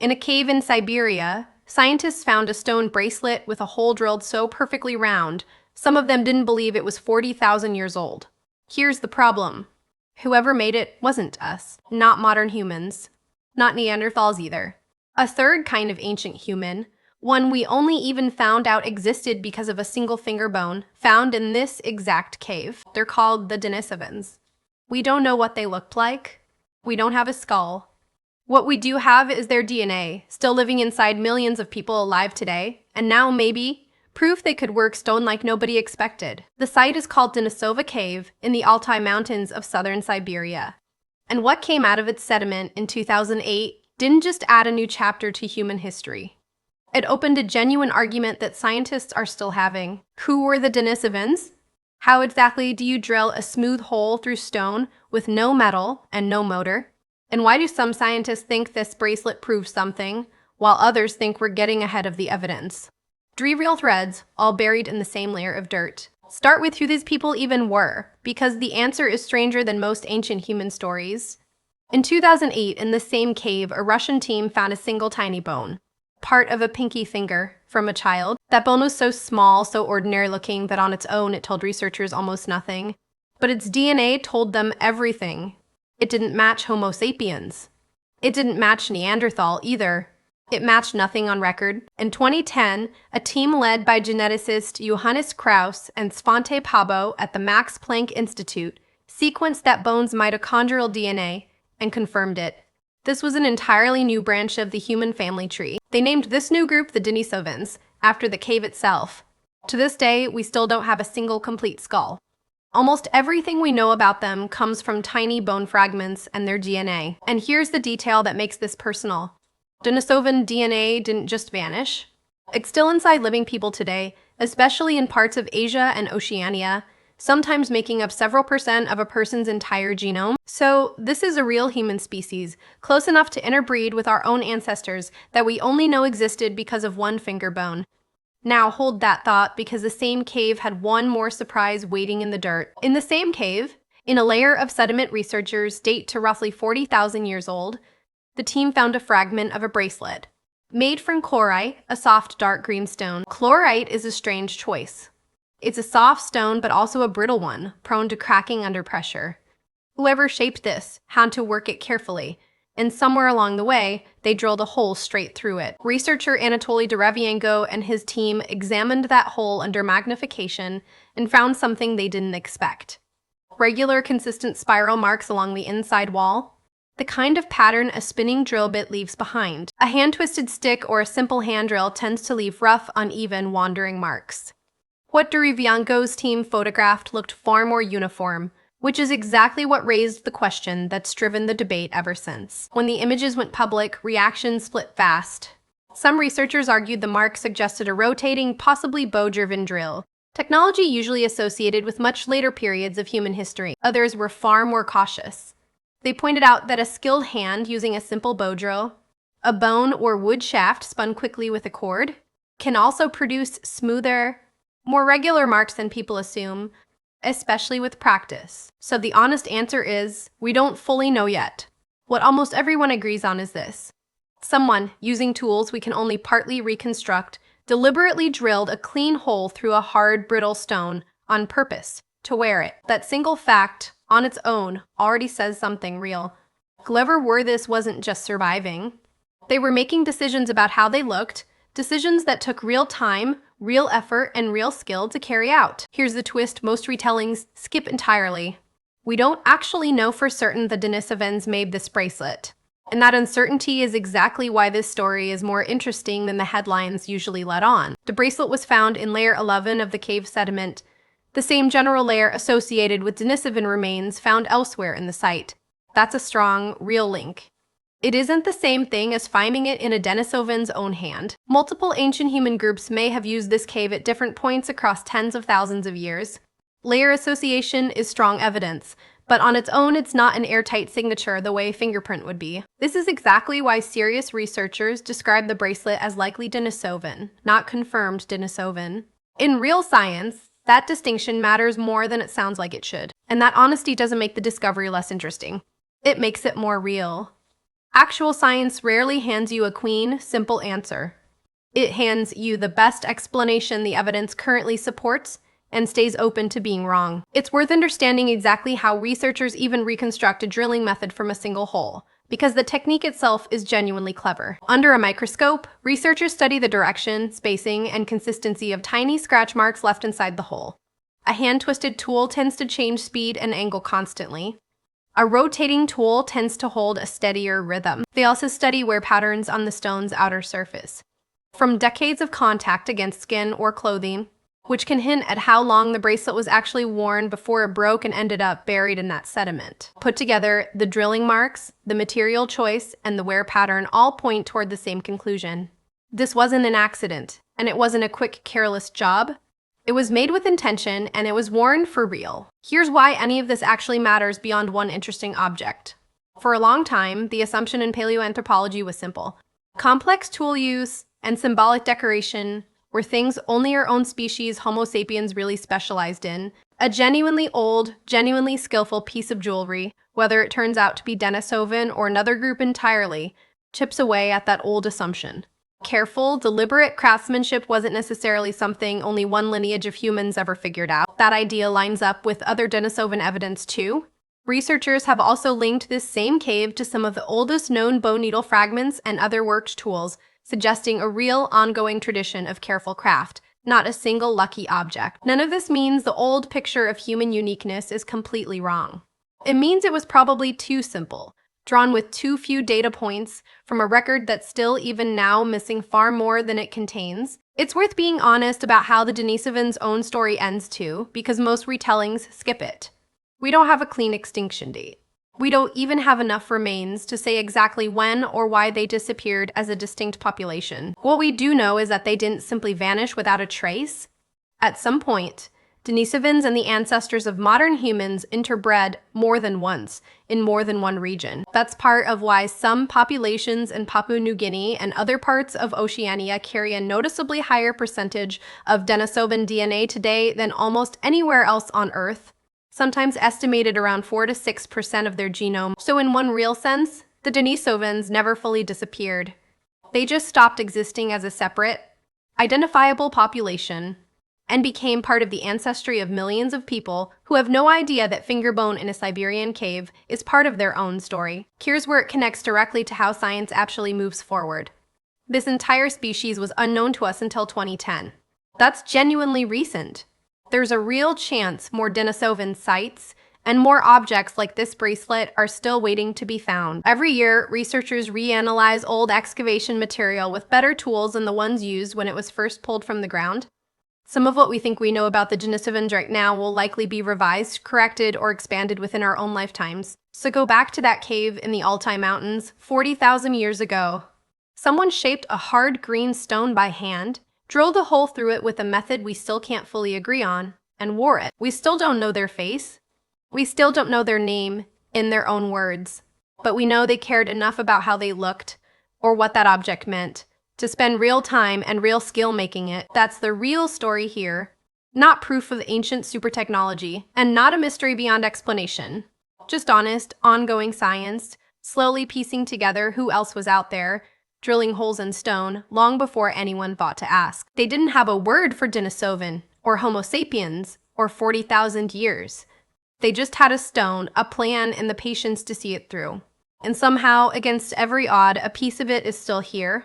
In a cave in Siberia, scientists found a stone bracelet with a hole drilled so perfectly round, some of them didn't believe it was 40,000 years old. Here's the problem. Whoever made it wasn't us, not modern humans, not Neanderthals either. A third kind of ancient human, one we only even found out existed because of a single finger bone, found in this exact cave. They're called the Denisovans. We don't know what they looked like. We don't have a skull. What we do have is their DNA, still living inside millions of people alive today, and now maybe proof they could work stone like nobody expected. The site is called Denisova Cave in the Altai Mountains of southern Siberia. And what came out of its sediment in 2008 didn't just add a new chapter to human history. It opened a genuine argument that scientists are still having. Who were the Denisovans? How exactly do you drill a smooth hole through stone with no metal and no motor? And why do some scientists think this bracelet proves something, while others think we're getting ahead of the evidence? 3 real threads, all buried in the same layer of dirt. Start with who these people even were, because the answer is stranger than most ancient human stories. In 2008, in the same cave, a Russian team found a single tiny bone, part of a pinky finger, from a child. That bone was so small, so ordinary looking, that on its own it told researchers almost nothing. But its DNA told them everything. It didn't match Homo sapiens. It didn't match Neanderthal either. It matched nothing on record. In 2010, a team led by geneticist Johannes Kraus and Svante Pabo at the Max Planck Institute sequenced that bone's mitochondrial DNA and confirmed it. This was an entirely new branch of the human family tree. They named this new group the Denisovans, after the cave itself. To this day, we still don't have a single complete skull. Almost everything we know about them comes from tiny bone fragments and their DNA. And here's the detail that makes this personal. Denisovan DNA didn't just vanish. It's still inside living people today, especially in parts of Asia and Oceania, sometimes making up several percent of a person's entire genome. So this is a real human species, close enough to interbreed with our own ancestors that we only know existed because of one finger bone. Now hold that thought, because the same cave had one more surprise waiting in the dirt. In the same cave, in a layer of sediment researchers date to roughly 40,000 years old, the team found a fragment of a bracelet. Made from chlorite, a soft dark green stone. Chlorite is a strange choice. It's a soft stone, but also a brittle one, prone to cracking under pressure. Whoever shaped this had to work it carefully, and somewhere along the way, they drilled a hole straight through it. Researcher Anatoly Derevienko and his team examined that hole under magnification and found something they didn't expect. Regular, consistent spiral marks along the inside wall, the kind of pattern a spinning drill bit leaves behind. A hand-twisted stick or a simple hand drill tends to leave rough, uneven, wandering marks. What Derevienko's team photographed looked far more uniform, which is exactly what raised the question that's driven the debate ever since. When the images went public, reactions split fast. Some researchers argued the mark suggested a rotating, possibly bow-driven drill, technology usually associated with much later periods of human history. Others were far more cautious. They pointed out that a skilled hand using a simple bow drill, a bone or wood shaft spun quickly with a cord, can also produce smoother, more regular marks than people assume, especially with practice. So the honest answer is, we don't fully know yet. What almost everyone agrees on is this. Someone, using tools we can only partly reconstruct, deliberately drilled a clean hole through a hard, brittle stone on purpose to wear it. That single fact, on its own, already says something real. Whoever wore this wasn't just surviving. They were making decisions about how they looked, decisions that took real time, real effort, and real skill to carry out. Here's the twist most retellings skip entirely. We don't actually know for certain the Denisovans made this bracelet. And that uncertainty is exactly why this story is more interesting than the headlines usually let on. The bracelet was found in layer 11 of the cave sediment, the same general layer associated with Denisovan remains found elsewhere in the site. That's a strong, real link. It isn't the same thing as finding it in a Denisovan's own hand. Multiple ancient human groups may have used this cave at different points across tens of thousands of years. Layer association is strong evidence, but on its own it's not an airtight signature the way a fingerprint would be. This is exactly why serious researchers describe the bracelet as likely Denisovan, not confirmed Denisovan. In real science, that distinction matters more than it sounds like it should, and that honesty doesn't make the discovery less interesting. It makes it more real. Actual science rarely hands you a clean, simple answer. It hands you the best explanation the evidence currently supports and stays open to being wrong. It's worth understanding exactly how researchers even reconstruct a drilling method from a single hole, because the technique itself is genuinely clever. Under a microscope, researchers study the direction, spacing, and consistency of tiny scratch marks left inside the hole. A hand-twisted tool tends to change speed and angle constantly. A rotating tool tends to hold a steadier rhythm. They also study wear patterns on the stone's outer surface, from decades of contact against skin or clothing, which can hint at how long the bracelet was actually worn before it broke and ended up buried in that sediment. Put together, the drilling marks, the material choice, and the wear pattern all point toward the same conclusion. This wasn't an accident, and it wasn't a quick, careless job. It was made with intention, and it was worn for real. Here's why any of this actually matters beyond one interesting object. For a long time, the assumption in paleoanthropology was simple. Complex tool use and symbolic decoration were things only our own species, Homo sapiens, really specialized in. A genuinely old, genuinely skillful piece of jewelry, whether it turns out to be Denisovan or another group entirely, chips away at that old assumption. Careful, deliberate craftsmanship wasn't necessarily something only one lineage of humans ever figured out. That idea lines up with other Denisovan evidence too. Researchers have also linked this same cave to some of the oldest known bone needle fragments and other worked tools, suggesting a real, ongoing tradition of careful craft, not a single lucky object. None of this means the old picture of human uniqueness is completely wrong. It means it was probably too simple, drawn with too few data points from a record that's still even now missing far more than it contains. It's worth being honest about how the Denisovans' own story ends too, because most retellings skip it. We don't have a clean extinction date. We don't even have enough remains to say exactly when or why they disappeared as a distinct population. What we do know is that they didn't simply vanish without a trace. At some point, Denisovans and the ancestors of modern humans interbred more than once, in more than one region. That's part of why some populations in Papua New Guinea and other parts of Oceania carry a noticeably higher percentage of Denisovan DNA today than almost anywhere else on Earth, sometimes estimated around 4 to 6% of their genome. So in one real sense, the Denisovans never fully disappeared. They just stopped existing as a separate, identifiable population and became part of the ancestry of millions of people who have no idea that fingerbone in a Siberian cave is part of their own story. Here's where it connects directly to how science actually moves forward. This entire species was unknown to us until 2010. That's genuinely recent. There's a real chance more Denisovan sites and more objects like this bracelet are still waiting to be found. Every year, researchers reanalyze old excavation material with better tools than the ones used when it was first pulled from the ground. Some of what we think we know about the Denisovans right now will likely be revised, corrected, or expanded within our own lifetimes. So go back to that cave in the Altai Mountains 40,000 years ago. Someone shaped a hard green stone by hand, drilled a hole through it with a method we still can't fully agree on, and wore it. We still don't know their face. We still don't know their name in their own words. But we know they cared enough about how they looked, or what that object meant, to spend real time and real skill making it. That's the real story here. Not proof of ancient super technology, and not a mystery beyond explanation. Just honest, ongoing science, slowly piecing together who else was out there, drilling holes in stone long before anyone thought to ask. They didn't have a word for Denisovan, or Homo sapiens, or 40,000 years. They just had a stone, a plan, and the patience to see it through. And somehow, against every odd, a piece of it is still here,